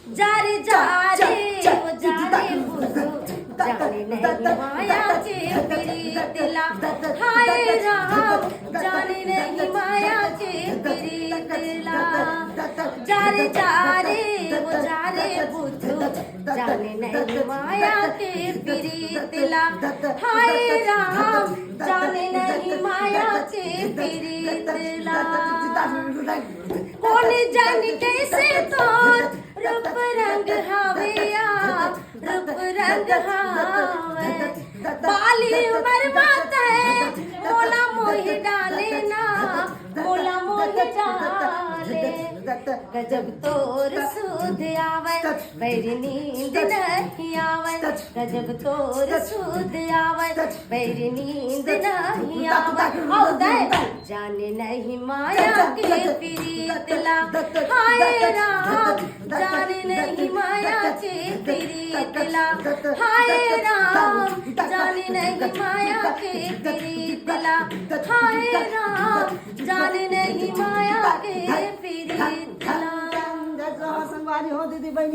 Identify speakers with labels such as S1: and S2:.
S1: जा रे वो जा रे बुद्धू जाने नहीं माया के प्रीतला हाय राम जाने नहीं माया के प्रीतला जा रे वो जा रे बुद्धू जाने नहीं माया के प्रीतला हाय राम जाने नहीं माया के प्रीतला कौन जाने कैसे तोर रूप रंग हाविया रूप रंग हावे बाली उमर बात है मोला मोहि डाले ना मोला मोहि डाले गजब तोर सुध आवे बैरी नींद नहीं आवे गजब तोर सुध आवे बैरी नींद नहीं आवे जाने नहीं माया के प्रीतला हाय राम जाने नहीं माया के प्रीतला हाय राम जाने नहीं माया के प्रीतला हाय राम जाने नहीं माया के प्रीतला
S2: संगवारी हो दीदी बहनी।